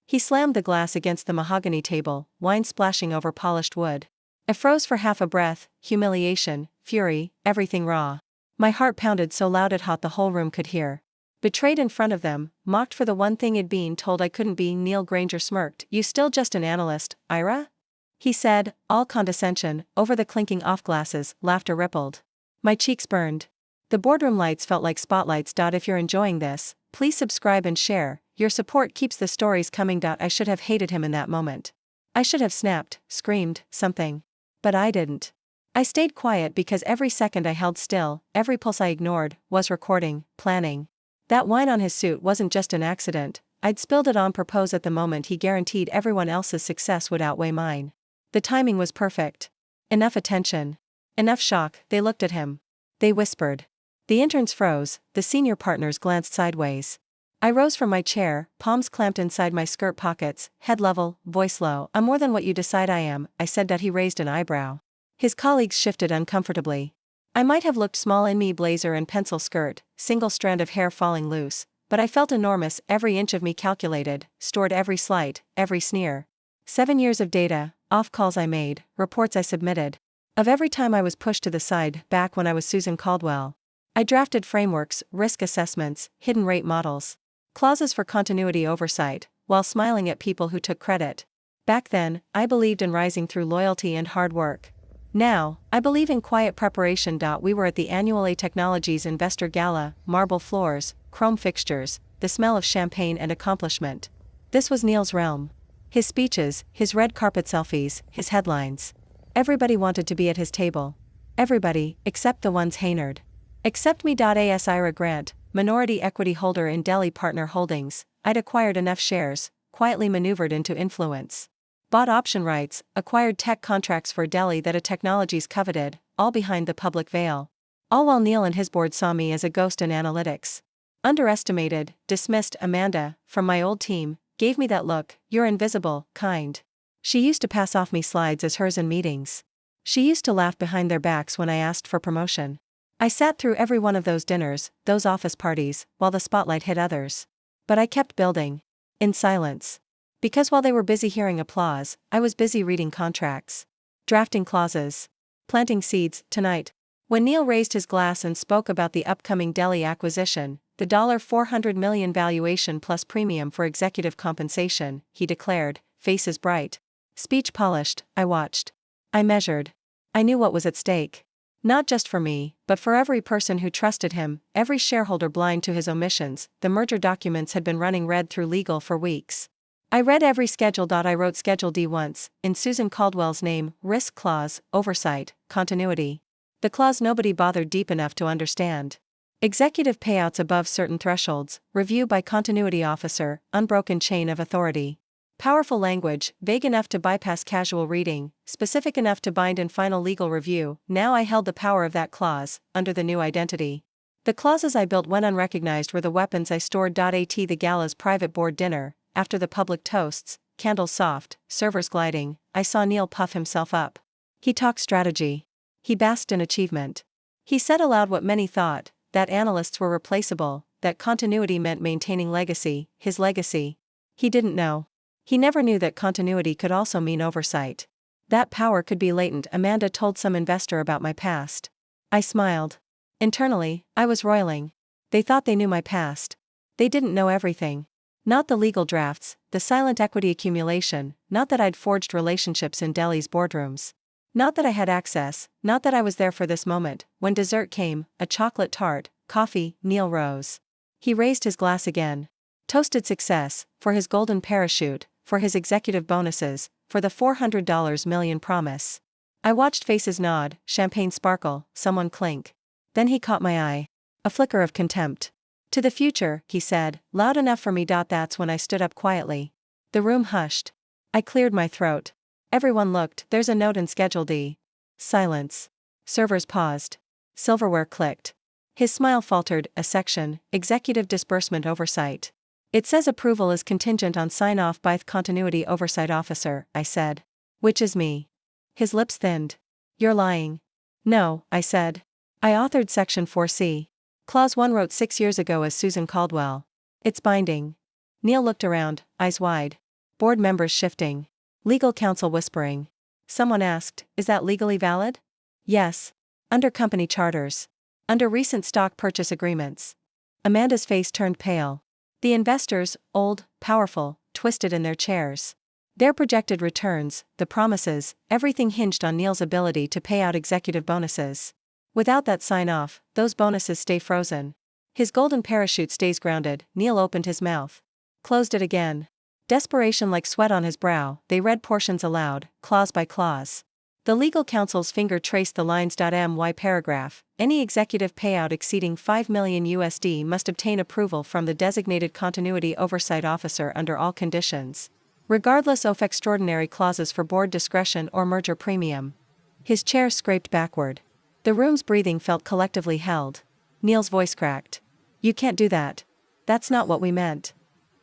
He slammed the glass against the mahogany table, wine splashing over polished wood. I froze for half a breath, humiliation, fury, everything raw. My heart pounded so loud it hot the whole room could hear. Betrayed in front of them, mocked for the one thing I'd been told I couldn't be. Neil Granger smirked. "You still just an analyst, Ira?" he said, all condescension. Over the clinking off glasses, laughter rippled. My cheeks burned. The boardroom lights felt like spotlights. If you're enjoying this, please subscribe and share. Your support keeps the stories coming. I should have hated him in that moment. I should have snapped, screamed, something. But I didn't. I stayed quiet because every second I held still, every pulse I ignored, was recording, planning. That wine on his suit wasn't just an accident. I'd spilled it on purpose at the moment he guaranteed everyone else's success would outweigh mine. The timing was perfect. Enough attention. Enough shock. They looked at him. They whispered. The interns froze, the senior partners glanced sideways. I rose from my chair, palms clamped inside my skirt pockets, head level, voice low. "I'm more than what you decide I am," I said. He raised an eyebrow. His colleagues shifted uncomfortably. I might have looked small in me blazer and pencil skirt, single strand of hair falling loose, but I felt enormous, every inch of me calculated, stored every slight, every sneer. 7 years of data, off calls I made, reports I submitted. Of every time I was pushed to the side, back when I was Susan Caldwell. I drafted frameworks, risk assessments, hidden rate models, clauses for continuity oversight, while smiling at people who took credit. Back then, I believed in rising through loyalty and hard work. Now, I believe in quiet preparation. We were at the annual A Technologies Investor Gala, marble floors, chrome fixtures, the smell of champagne and accomplishment. This was Neil's realm. His speeches, his red carpet selfies, his headlines. Everybody wanted to be at his table. Everybody, except the ones Haynard. Except me. As Ira Grant, minority equity holder in Delhi Partner Holdings, I'd acquired enough shares, quietly maneuvered into influence. Bought option rights, acquired tech contracts for Delhi that A Technologies coveted, all behind the public veil. All while Neil and his board saw me as a ghost in analytics. Underestimated, dismissed. Amanda, from my old team, gave me that look, "You're invisible," kind. She used to pass off me slides as hers in meetings. She used to laugh behind their backs when I asked for promotion. I sat through every one of those dinners, those office parties, while the spotlight hit others. But I kept building. In silence. Because while they were busy hearing applause, I was busy reading contracts. Drafting clauses. Planting seeds. Tonight, when Neil raised his glass and spoke about the upcoming Delhi acquisition, the $400 million valuation plus premium for executive compensation, he declared, faces bright. Speech polished, I watched. I measured. I knew what was at stake. Not just for me, but for every person who trusted him, every shareholder blind to his omissions. The merger documents had been running red through legal for weeks. I read every schedule. I wrote Schedule D once, in Susan Caldwell's name, risk clause, oversight, continuity. The clause nobody bothered deep enough to understand. Executive payouts above certain thresholds, review by continuity officer, unbroken chain of authority. Powerful language, vague enough to bypass casual reading, specific enough to bind in final legal review. Now I held the power of that clause, under the new identity. The clauses I built when unrecognized were the weapons I stored. At the gala's private board dinner, after the public toasts, candles soft, servers gliding, I saw Neil puff himself up. He talked strategy. He basked in achievement. He said aloud what many thought, that analysts were replaceable, that continuity meant maintaining legacy, his legacy. He didn't know. He never knew that continuity could also mean oversight. That power could be latent. Amanda told some investor about my past. I smiled. Internally, I was roiling. They thought they knew my past. They didn't know everything. Not the legal drafts, the silent equity accumulation, not that I'd forged relationships in Delhi's boardrooms. Not that I had access, not that I was there for this moment. When dessert came, a chocolate tart, coffee, Neil rose. He raised his glass again. Toasted success, for his golden parachute, for his executive bonuses, for the $400 million promise. I watched faces nod, champagne sparkle, someone clink. Then he caught my eye. A flicker of contempt. "To the future," he said, loud enough for me. That's when I stood up quietly. The room hushed. I cleared my throat. Everyone looked. "There's a note in Schedule D." Silence. Servers paused. Silverware clicked. His smile faltered. "A section, Executive Disbursement Oversight. It says approval is contingent on sign-off by the Continuity Oversight Officer," I said. "Which is me." His lips thinned. "You're lying." "No," I said. "I authored Section 4C. Clause 1 wrote 6 years ago as Susan Caldwell. It's binding." Neil looked around, eyes wide. Board members shifting. Legal counsel whispering. Someone asked, "Is that legally valid?" Yes. Under company charters. Under recent stock purchase agreements. Amanda's face turned pale. The investors, old, powerful, twisted in their chairs. Their projected returns, the promises, everything hinged on Neil's ability to pay out executive bonuses. Without that sign-off, those bonuses stay frozen. His golden parachute stays grounded. Neil opened his mouth. Closed it again. Desperation like sweat on his brow, they read portions aloud, clause by clause. The legal counsel's finger traced the lines. My paragraph, any executive payout exceeding $5 million USD must obtain approval from the designated continuity oversight officer under all conditions, regardless of extraordinary clauses for board discretion or merger premium. His chair scraped backward. The room's breathing felt collectively held. Neil's voice cracked. "You can't do that. That's not what we meant."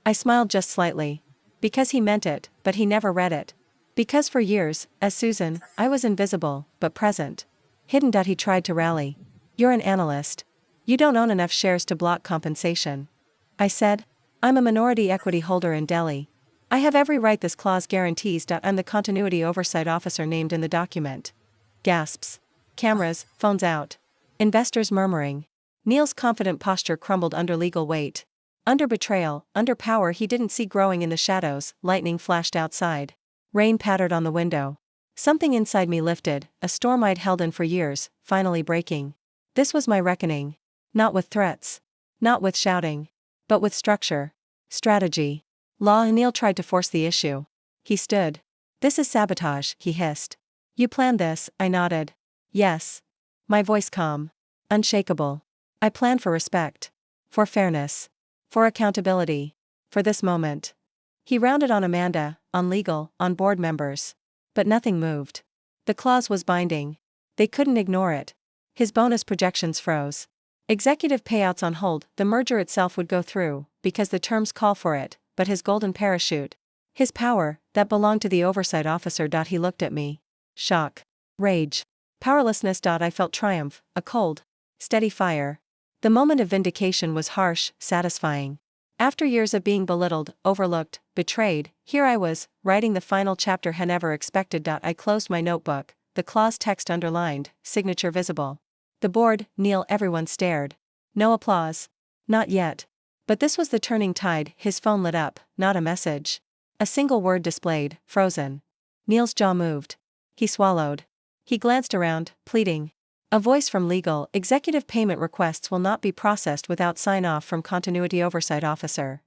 I smiled just slightly. Because he meant it, but he never read it. Because for years, as Susan, I was invisible, but present. Hidden. He tried to rally. "You're an analyst. You don't own enough shares to block compensation." I said. "I'm a minority equity holder in Delhi. I have every right. This clause guarantees. I'm the continuity oversight officer named in the document." Gasps. Cameras, phones out. Investors murmuring. Neil's confident posture crumbled under legal weight. Under betrayal, under power he didn't see growing in the shadows. Lightning flashed outside. Rain pattered on the window. Something inside me lifted, a storm I'd held in for years, finally breaking. This was my reckoning. Not with threats. Not with shouting. But with structure. Strategy. Law. Neil tried to force the issue. He stood. "This is sabotage," he hissed. "You planned this," I nodded. "Yes." My voice calm. Unshakable. "I planned for respect. For fairness. For accountability. For this moment." He rounded on Amanda, on legal, on board members. But nothing moved. The clause was binding. They couldn't ignore it. His bonus projections froze. Executive payouts on hold. The merger itself would go through, because the terms call for it, but his golden parachute. His power, that belonged to the oversight officer. He looked at me. Shock. Rage. Powerlessness. I felt triumph, a cold, steady fire. The moment of vindication was harsh, satisfying. After years of being belittled, overlooked, betrayed, here I was, writing the final chapter. Had never expected. I closed my notebook, the clause text underlined, signature visible. The board, Neil, everyone stared. No applause. Not yet. But this was the turning tide. His phone lit up, not a message. A single word displayed, frozen. Neil's jaw moved. He swallowed. He glanced around, pleading. A voice from legal, executive payment requests will not be processed without sign-off from continuity oversight officer.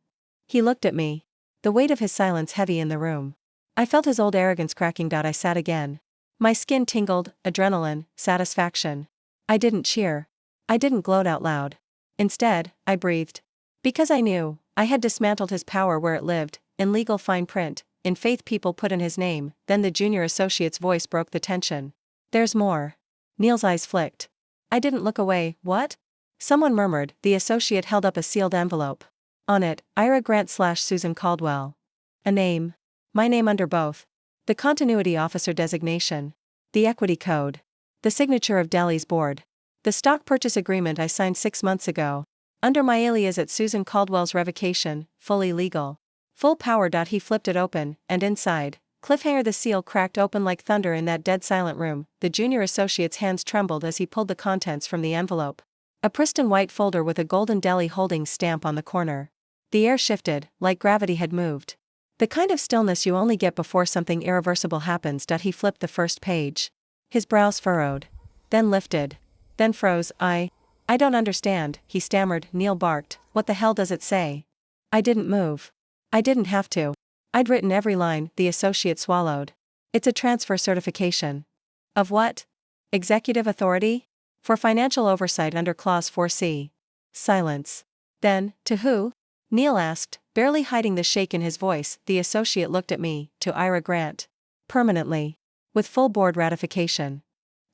He looked at me. The weight of his silence heavy in the room. I felt his old arrogance cracking. I sat again. My skin tingled, adrenaline, satisfaction. I didn't cheer. I didn't gloat out loud. Instead, I breathed. Because I knew, I had dismantled his power where it lived, in legal fine print, in faith people put in his name. Then the junior associate's voice broke the tension. "There's more." Neil's eyes flicked. I didn't look away. "What?" Someone murmured. The associate held up a sealed envelope. On it, Ira Grant/Susan Caldwell. A name. My name under both. The continuity officer designation. The equity code. The signature of Delhi's board. The stock purchase agreement I signed 6 months ago. Under my alias at Susan Caldwell's revocation, fully legal. Full power. He flipped it open, and inside, cliffhanger. The seal cracked open like thunder in that dead silent room. The junior associate's hands trembled as he pulled the contents from the envelope. A pristine white folder with a golden Delhi Holdings stamp on the corner. The air shifted, like gravity had moved. The kind of stillness you only get before something irreversible happens. He flipped the first page. His brows furrowed. Then lifted. Then froze. I don't understand, he stammered. Neil barked. "What the hell does it say?" I didn't move. I didn't have to. I'd written every line. The associate swallowed. "It's a transfer certification." "Of what?" "Executive authority? For financial oversight under Clause 4C. Silence. "Then, to who?" Neil asked, barely hiding the shake in his voice. The associate looked at me. "To Ira Grant. Permanently. With full board ratification."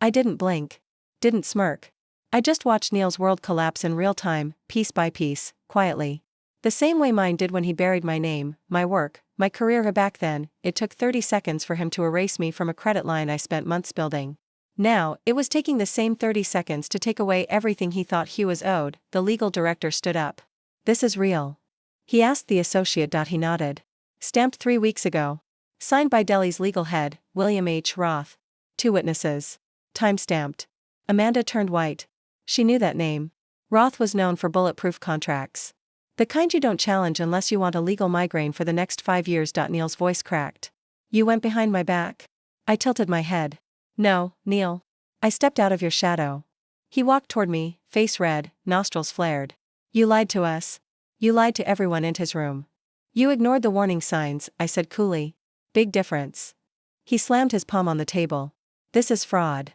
I didn't blink. Didn't smirk. I just watched Neil's world collapse in real time, piece by piece, quietly. The same way mine did when he buried my name, my work, my career. Back then, it took 30 seconds for him to erase me from a credit line I spent months building. Now, it was taking the same 30 seconds to take away everything he thought he was owed. The legal director stood up. "This is real?" He asked the associate. He nodded. Stamped 3 weeks ago. Signed by Delhi's legal head, William H. Roth. 2 witnesses. Time-stamped. Amanda turned white. She knew that name. Roth was known for bulletproof contracts. The kind you don't challenge unless you want a legal migraine for the next 5 years. Neil's voice cracked. You went behind my back? I tilted my head. No, Neil. I stepped out of your shadow. He walked toward me, face red, nostrils flared. You lied to us. You lied to everyone in his room. You ignored the warning signs, I said coolly. Big difference. He slammed his palm on the table. This is fraud.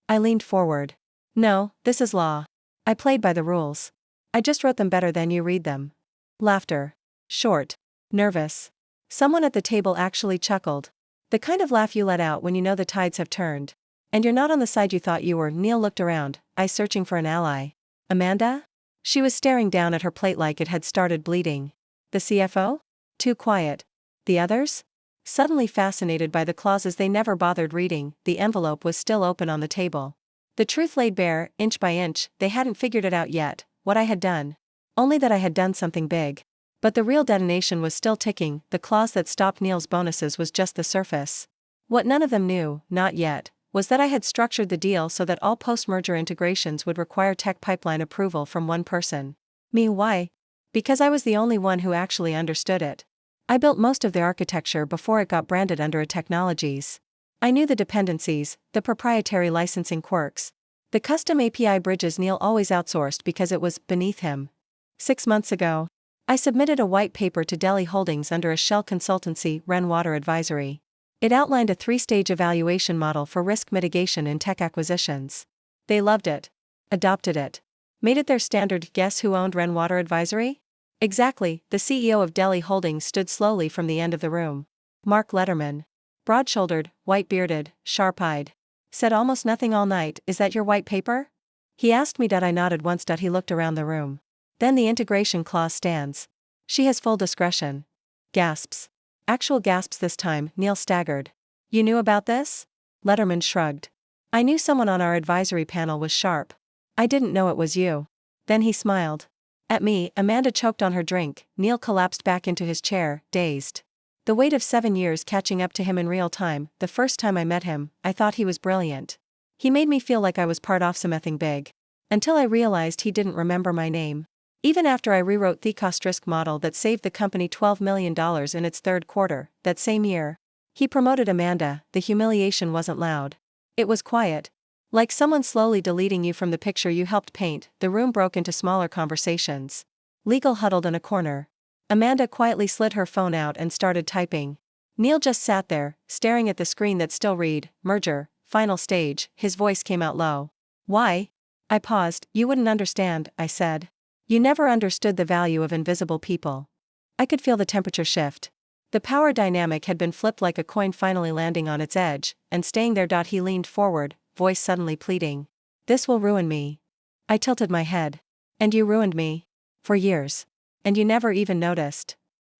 I leaned forward. No, this is law. I played by the rules. I just wrote them better than you read them. Laughter. Short. Nervous. Someone at the table actually chuckled. The kind of laugh you let out when you know the tides have turned. And you're not on the side you thought you were. Neil looked around, eyes searching for an ally. Amanda? She was staring down at her plate like it had started bleeding. The CFO? Too quiet. The others? Suddenly fascinated by the clauses they never bothered reading. The envelope was still open on the table. The truth laid bare, inch by inch. They hadn't figured it out yet, what I had done. Only that I had done something big. But the real detonation was still ticking. The clause that stopped Neil's bonuses was just the surface. What none of them knew, not yet, was that I had structured the deal so that all post-merger integrations would require tech pipeline approval from one person. Me. Why? Because I was the only one who actually understood it. I built most of the architecture before it got branded under a technologies. I knew the dependencies, the proprietary licensing quirks, the custom API bridges Neil always outsourced because it was beneath him. 6 months ago, I submitted a white paper to Delhi Holdings under a shell consultancy, Ren Water Advisory. It outlined a 3-stage evaluation model for risk mitigation in tech acquisitions. They loved it. Adopted it. Made it their standard. Guess who owned Ren Water Advisory? Exactly, the CEO of Delhi Holdings stood slowly from the end of the room. Mark Letterman. Broad-shouldered, white-bearded, sharp-eyed. Said almost nothing all night. Is that your white paper? He asked me. I nodded once. He looked around the room. Then the integration clause stands. She has full discretion. Gasps. Actual gasps this time. Neil staggered. You knew about this? Letterman shrugged. I knew someone on our advisory panel was sharp. I didn't know it was you. Then he smiled. At me. Amanda choked on her drink. Neil collapsed back into his chair, dazed. The weight of 7 years catching up to him in real time. The first time I met him, I thought he was brilliant. He made me feel like I was part of something big. Until I realized he didn't remember my name. Even after I rewrote the cost risk model that saved the company $12 million in its third quarter, that same year. He promoted Amanda. The humiliation wasn't loud. It was quiet. Like someone slowly deleting you from the picture you helped paint. The room broke into smaller conversations. Legal huddled in a corner. Amanda quietly slid her phone out and started typing. Neil just sat there, staring at the screen that still read, merger, final stage. His voice came out low. Why? I paused. You wouldn't understand, I said. You never understood the value of invisible people. I could feel the temperature shift. The power dynamic had been flipped like a coin finally landing on its edge, and staying there. He leaned forward, voice suddenly pleading. This will ruin me. I tilted my head. And you ruined me. For years. And you never even noticed.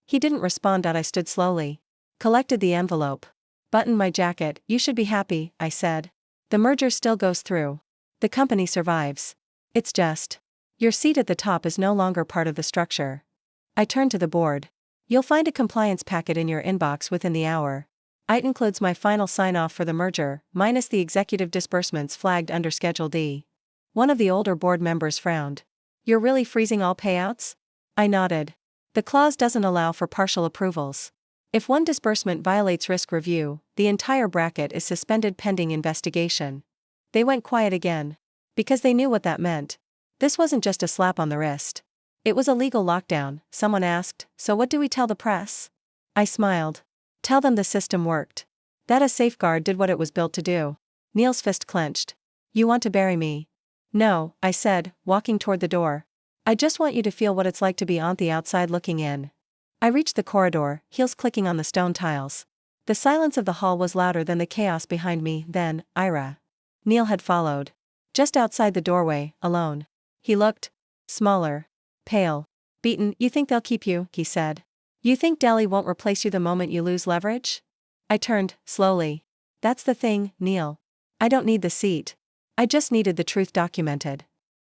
He didn't respond. I stood slowly. Collected the envelope. Buttoned my jacket. You should be happy, I said. The merger still goes through. The company survives. It's just. Your seat at the top is no longer part of the structure. I turned to the board. You'll find a compliance packet in your inbox within the hour. It includes my final sign-off for the merger, minus the executive disbursements flagged under Schedule D. One of the older board members frowned. You're really freezing all payouts? I nodded. The clause doesn't allow for partial approvals. If one disbursement violates risk review, the entire bracket is suspended pending investigation. They went quiet again. Because they knew what that meant. This wasn't just a slap on the wrist. It was a legal lockdown. Someone asked, so what do we tell the press? I smiled. Tell them the system worked. That a safeguard did what it was built to do. Neil's fist clenched. You want to bury me? No, I said, walking toward the door. I just want you to feel what it's like to be on the outside looking in. I reached the corridor, heels clicking on the stone tiles. The silence of the hall was louder than the chaos behind me. Then, Ira. Neil had followed. Just outside the doorway, alone. He looked smaller, pale, beaten. You think they'll keep you, he said. You think Delhi won't replace you the moment you lose leverage? I turned, slowly. That's the thing, Neil. I don't need the seat. I just needed the truth documented.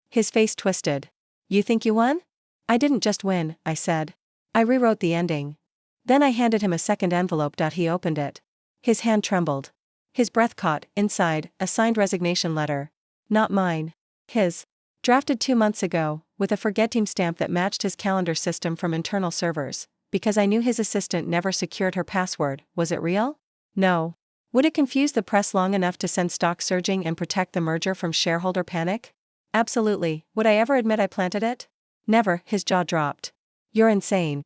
His face twisted. You think you won? I didn't just win, I said. I rewrote the ending. Then I handed him a second envelope. He opened it. His hand trembled. His breath caught, inside, a signed resignation letter. Not mine. His. Drafted 2 months ago, with a forget team stamp that matched his calendar system from internal servers, because I knew his assistant never secured her password. Was it real? No. Would it confuse the press long enough to send stock surging and protect the merger from shareholder panic? Absolutely. Would I ever admit I planted it? Never. His jaw dropped. You're insane.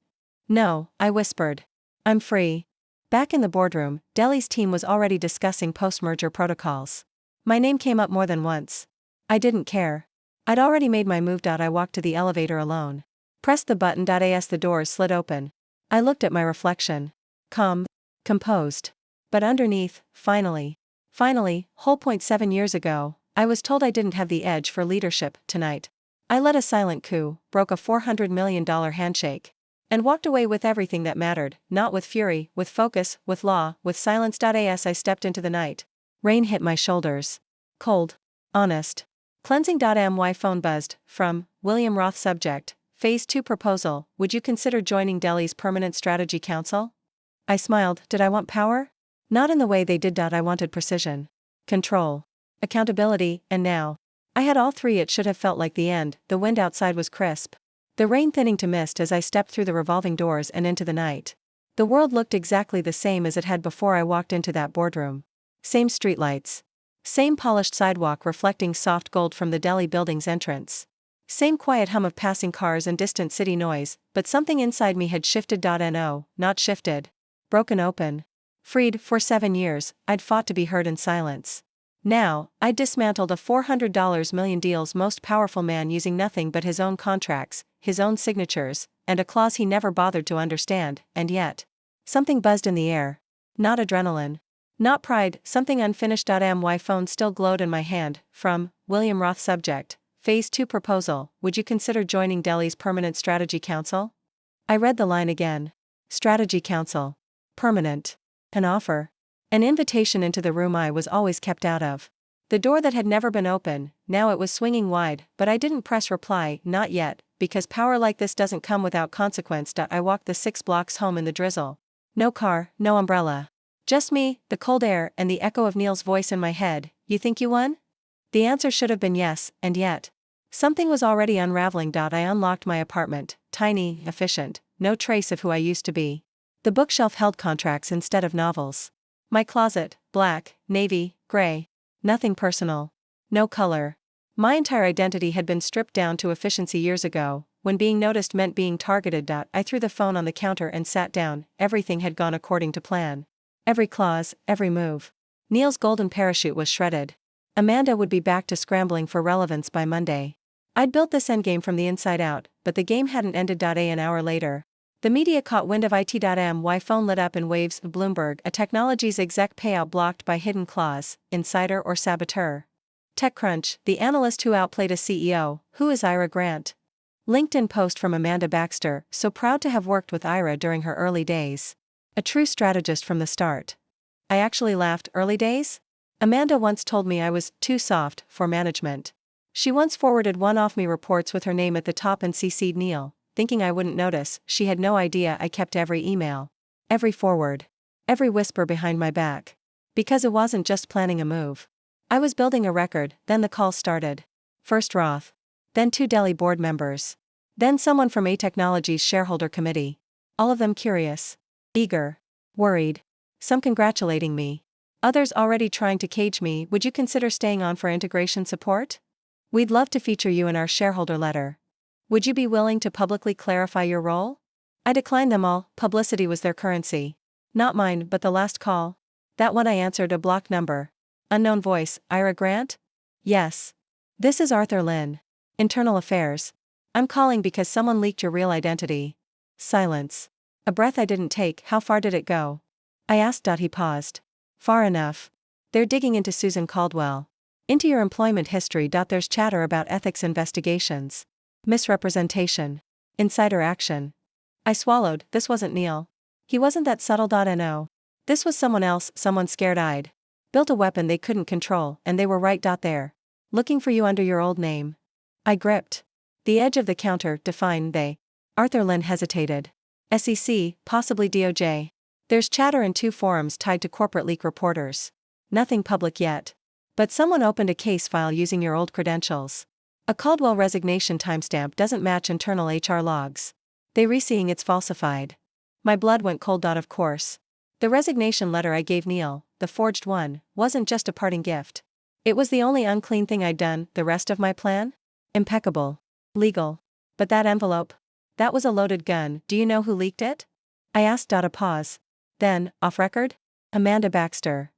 No, I whispered. I'm free. Back in the boardroom, Delhi's team was already discussing post-merger protocols. My name came up more than once. I didn't care. I'd already made my move. I walked to the elevator alone. Pressed the button. As the doors slid open. I looked at my reflection. Composed. But underneath, finally, whole point 7 years ago, I was told I didn't have the edge for leadership. Tonight, I led a silent coup, broke a $400 million handshake, and walked away with everything that mattered, not with fury, with focus, with law, with silence. As I stepped into the night, rain hit my shoulders. Cold. Honest. Cleansing. My phone buzzed, from William Roth. Subject, Phase 2 proposal, would you consider joining Delhi's Permanent Strategy Council? I smiled. Did I want power? Not in the way they did. I wanted precision. Control. Accountability, and now. I had all three. It should have felt like the end. The wind outside was crisp. The rain thinning to mist as I stepped through the revolving doors and into the night. The world looked exactly the same as it had before I walked into that boardroom. Same streetlights. Same polished sidewalk reflecting soft gold from the Delhi building's entrance. Same quiet hum of passing cars and distant city noise, but something inside me had shifted. Not shifted. Broken open. Freed. For 7 years, I'd fought to be heard in silence. Now, I'd dismantled a $400 million deal's most powerful man using nothing but his own contracts, his own signatures, and a clause he never bothered to understand, and yet. Something buzzed in the air. Not adrenaline. Not pride, something unfinished. My phone still glowed in my hand, from William Roth. Subject, Phase 2 proposal, would you consider joining Delhi's Permanent Strategy Council? I read the line again. Strategy Council. Permanent. An offer. An invitation into the room I was always kept out of. The door that had never been open, now it was swinging wide, but I didn't press reply. Not yet, because power like this doesn't come without consequence. I walked the 6 blocks home in the drizzle. No car, no umbrella. Just me, the cold air, and the echo of Neil's voice in my head. You think you won? The answer should have been yes, and yet. Something was already unraveling. I unlocked my apartment, tiny, efficient, no trace of who I used to be. The bookshelf held contracts instead of novels. My closet, black, navy, gray. Nothing personal. No color. My entire identity had been stripped down to efficiency years ago, when being noticed meant being targeted. I threw the phone on the counter and sat down. Everything had gone according to plan. Every clause, every move. Neil's golden parachute was shredded. Amanda would be back to scrambling for relevance by Monday. I'd built this endgame from the inside out, but the game hadn't ended. An hour later, the media caught wind of it. My phone lit up in waves. Bloomberg, a technology's exec payout blocked by hidden clause, insider or saboteur. TechCrunch, the analyst who outplayed a CEO, who is Ira Grant? LinkedIn post from Amanda Baxter, so proud to have worked with Ira during her early days. A true strategist from the start. I actually laughed. Early days? Amanda once told me I was too soft for management. She once forwarded one-off-me reports with her name at the top and CC'd Neil, thinking I wouldn't notice. She had no idea I kept every email, every forward, every whisper behind my back. Because it wasn't just planning a move. I was building a record. Then the call started. First Roth. Then 2 Delhi board members. Then someone from A Technology's shareholder committee. All of them curious. Eager. Worried. Some congratulating me. Others already trying to cage me. Would you consider staying on for integration support? We'd love to feature you in our shareholder letter. Would you be willing to publicly clarify your role? I declined them all. Publicity was their currency. Not mine, but the last call. That one I answered. A blocked number. Unknown voice. Ira Grant? Yes. This is Arthur Lynn. Internal Affairs. I'm calling because someone leaked your real identity. Silence. A breath I didn't take. How far did it go? I asked. He paused. Far enough. They're digging into Susan Caldwell. Into your employment history. There's chatter about ethics investigations. Misrepresentation. Insider action. I swallowed. This wasn't Neil. He wasn't that subtle. No. This was someone else, someone scared-eyed. Built a weapon they couldn't control, and they were right there. Looking for you under your old name. I gripped the edge of the counter. Define they. Arthur Lynn hesitated. SEC, possibly DOJ. There's chatter in 2 forums tied to corporate leak reporters. Nothing public yet. But someone opened a case file using your old credentials. A Caldwell resignation timestamp doesn't match internal HR logs. They re-seeing it's falsified. My blood went cold. Of course. The resignation letter I gave Neil, the forged one, wasn't just a parting gift. It was the only unclean thing I'd done. The rest of my plan? Impeccable. Legal. But that envelope? That was a loaded gun. Do you know who leaked it? I asked. A pause. Then, off record? Amanda Baxter.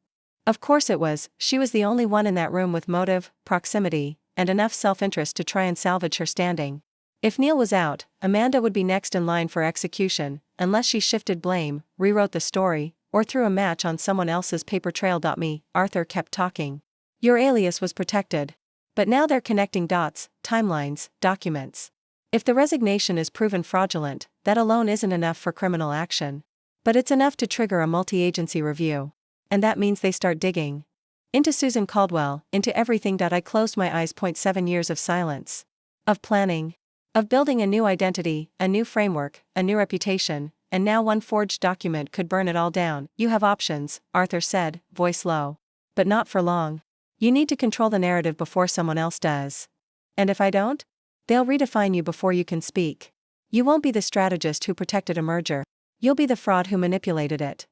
Of course it was. She was the only one in that room with motive, proximity, and enough self-interest to try and salvage her standing. If Neil was out, Amanda would be next in line for execution, unless she shifted blame, rewrote the story, or threw a match on someone else's paper trail. Me, Arthur kept talking. Your alias was protected. But now they're connecting dots, timelines, documents. If the resignation is proven fraudulent, that alone isn't enough for criminal action. But it's enough to trigger a multi-agency review. And that means they start digging into Susan Caldwell, into everything. I closed my eyes. 7 years of silence. Of planning. Of building a new identity, a new framework, a new reputation, and now one forged document could burn it all down. You have options, Arthur said, voice low. But not for long. You need to control the narrative before someone else does. And if I don't? They'll redefine you before you can speak. You won't be the strategist who protected a merger. You'll be the fraud who manipulated it.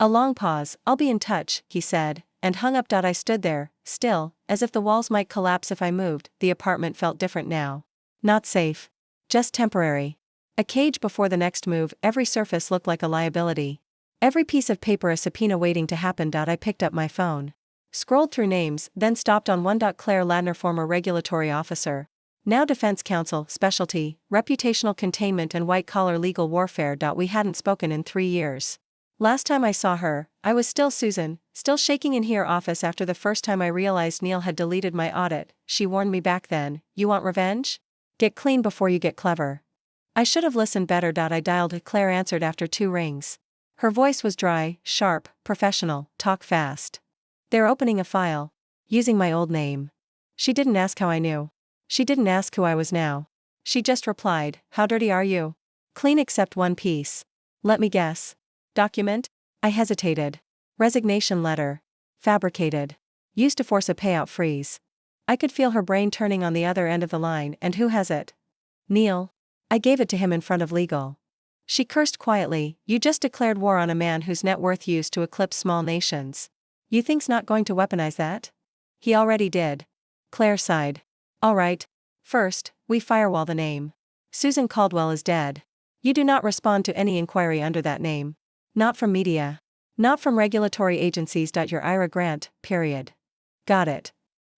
A long pause. I'll be in touch, he said, and hung up. I stood there, still, as if the walls might collapse if I moved. The apartment felt different now. Not safe. Just temporary. A cage before the next move. Every surface looked like a liability. Every piece of paper a subpoena waiting to happen. I picked up my phone. Scrolled through names, then stopped on one. Claire Ladner, former regulatory officer. Now defense counsel, specialty, reputational containment and white-collar legal warfare. We hadn't spoken in 3 years. Last time I saw her, I was still Susan, still shaking in her office after the first time I realized Neil had deleted my audit. She warned me back then, you want revenge? Get clean before you get clever. I should have listened better. I dialed. Claire answered after 2 rings. Her voice was dry, sharp, professional. Talk fast. They're opening a file. Using my old name. She didn't ask how I knew. She didn't ask who I was now. She just replied, how dirty are you? Clean except one piece. Let me guess. Document? I hesitated. Resignation letter. Fabricated. Used to force a payout freeze. I could feel her brain turning on the other end of the line. And who has it? Neil. I gave it to him in front of legal. She cursed quietly. You just declared war on a man whose net worth used to eclipse small nations. You think's not going to weaponize that? He already did. Claire sighed. All right. First, we firewall the name. Susan Caldwell is dead. You do not respond to any inquiry under that name. Not from media. Not from regulatory agencies. Your Ira Grant, period. Got it.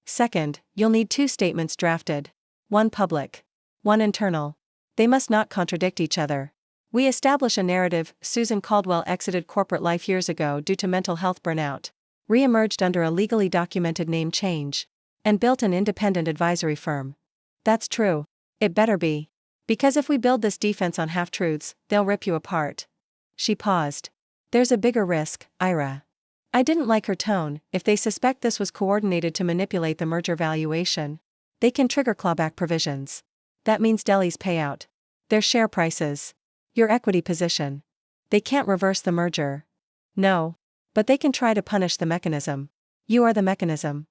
Second, you'll need 2 statements drafted. One public. One internal. They must not contradict each other. We establish a narrative. Susan Caldwell exited corporate life years ago due to mental health burnout. Re-emerged under a legally documented name change. And built an independent advisory firm. That's true. It better be. Because if we build this defense on half-truths, they'll rip you apart. She paused. There's a bigger risk, Ira. I didn't like her tone. If they suspect this was coordinated to manipulate the merger valuation, they can trigger clawback provisions. That means Delhi's payout. Their share prices. Your equity position. They can't reverse the merger. No. But they can try to punish the mechanism. You are the mechanism.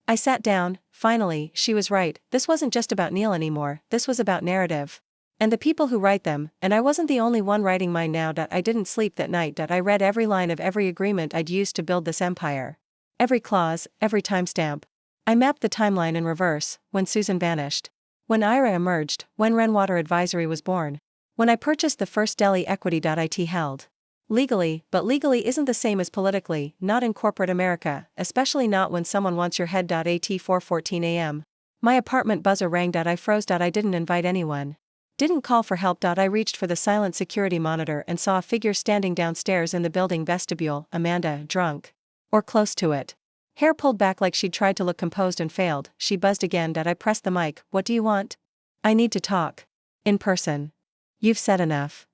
I sat down. Finally, she was right. This wasn't just about Neil anymore. This was about narrative. And the people who write them, and I wasn't the only one writing mine now. I didn't sleep that night. I read every line of every agreement I'd used to build this empire. Every clause, every timestamp. I mapped the timeline in reverse, when Susan vanished. When Ira emerged, when Renwater Advisory was born. When I purchased the first Delhi equity.it held. Legally, but legally isn't the same as politically, not in corporate America, especially not when someone wants your head. At 4:14 a.m. My apartment buzzer rang. I froze. I didn't invite anyone. Didn't call for help. I reached for the silent security monitor and saw a figure standing downstairs in the building vestibule. Amanda, drunk. Or close to it. Hair pulled back like she'd tried to look composed and failed. She buzzed again. I pressed the mic. What do you want? I need to talk. In person. You've said enough.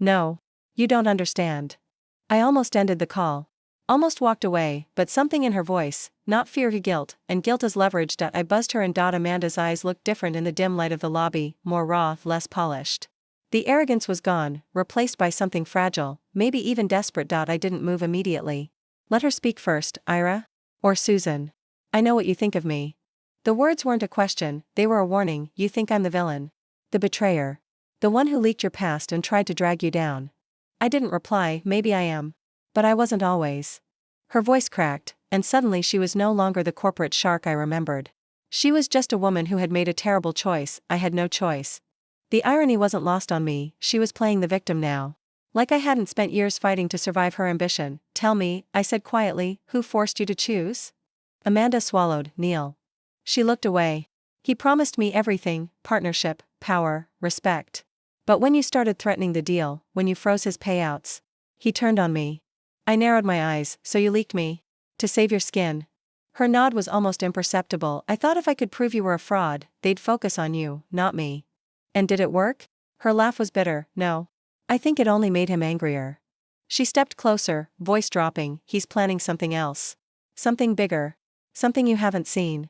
No. You don't understand. I almost ended the call. Almost walked away, but something in her voice, not fear or guilt, and guilt as leverage. I buzzed her and. Amanda's eyes looked different in the dim light of the lobby, more raw, less polished. The arrogance was gone, replaced by something fragile, maybe even desperate. I didn't move immediately. Let her speak first, Ira? Or Susan? I know what you think of me. The words weren't a question, they were a warning. You think I'm the villain. The betrayer. The one who leaked your past and tried to drag you down. I didn't reply. Maybe I am. But I wasn't always. Her voice cracked, and suddenly she was no longer the corporate shark I remembered. She was just a woman who had made a terrible choice. I had no choice. The irony wasn't lost on me. She was playing the victim now. Like I hadn't spent years fighting to survive her ambition. Tell me, I said quietly, who forced you to choose? Amanda swallowed. Neil. She looked away. He promised me everything: partnership, power, respect. But when you started threatening the deal, when you froze his payouts, he turned on me. I narrowed my eyes. So you leaked me? To save your skin? Her nod was almost imperceptible. I thought if I could prove you were a fraud, they'd focus on you, not me. And did it work? Her laugh was bitter. No. I think it only made him angrier. She stepped closer, voice dropping. He's planning something else. Something bigger. Something you haven't seen.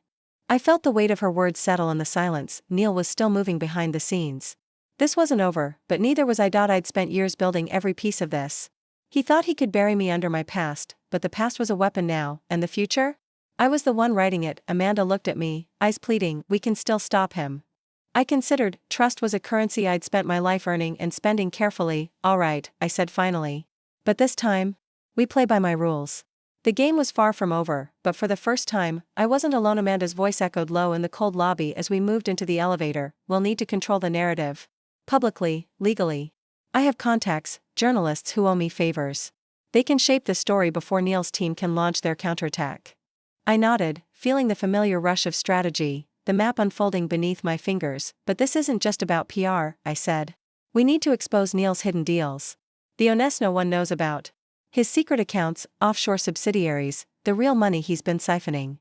I felt the weight of her words settle in the silence. Neil was still moving behind the scenes. This wasn't over, but neither was I. I'd spent years building every piece of this. He thought he could bury me under my past, but the past was a weapon now, and the future? I was the one writing it. Amanda looked at me, eyes pleading. We can still stop him. I considered. Trust was a currency I'd spent my life earning and spending carefully. All right, I said finally. But this time, we play by my rules. The game was far from over, but for the first time, I wasn't alone. Amanda's voice echoed low in the cold lobby as we moved into the elevator. We'll need to control the narrative. Publicly, legally. I have contacts, journalists who owe me favors. They can shape the story before Neil's team can launch their counterattack. I nodded, feeling the familiar rush of strategy, the map unfolding beneath my fingers. But this isn't just about PR, I said. We need to expose Neil's hidden deals. The honest no one knows about. His secret accounts, offshore subsidiaries, the real money he's been siphoning.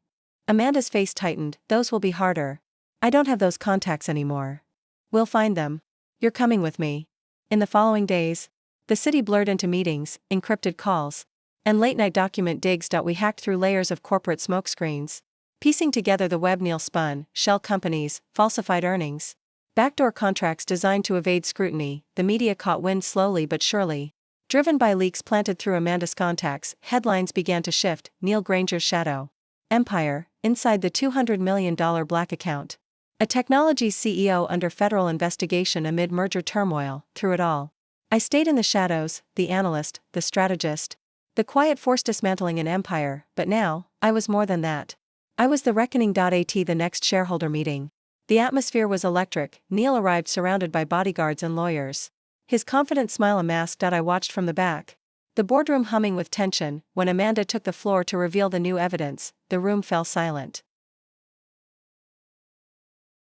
Amanda's face tightened. Those will be harder. I don't have those contacts anymore. We'll find them. You're coming with me. In the following days, the city blurred into meetings, encrypted calls, and late-night document digs. We hacked through layers of corporate smokescreens, piecing together the web Neil spun: shell companies, falsified earnings, backdoor contracts designed to evade scrutiny. The media caught wind slowly but surely. Driven by leaks planted through Amanda's contacts, headlines began to shift. Neil Granger's shadow empire, inside the $200 million black account. A technology's CEO under federal investigation amid merger turmoil. Through it all, I stayed in the shadows, the analyst, the strategist, the quiet force dismantling an empire. But now, I was more than that. I was the reckoning. At the next shareholder meeting, the atmosphere was electric. Neil arrived surrounded by bodyguards and lawyers. His confident smile a mask. I watched from the back, the boardroom humming with tension. When Amanda took the floor to reveal the new evidence, the room fell silent.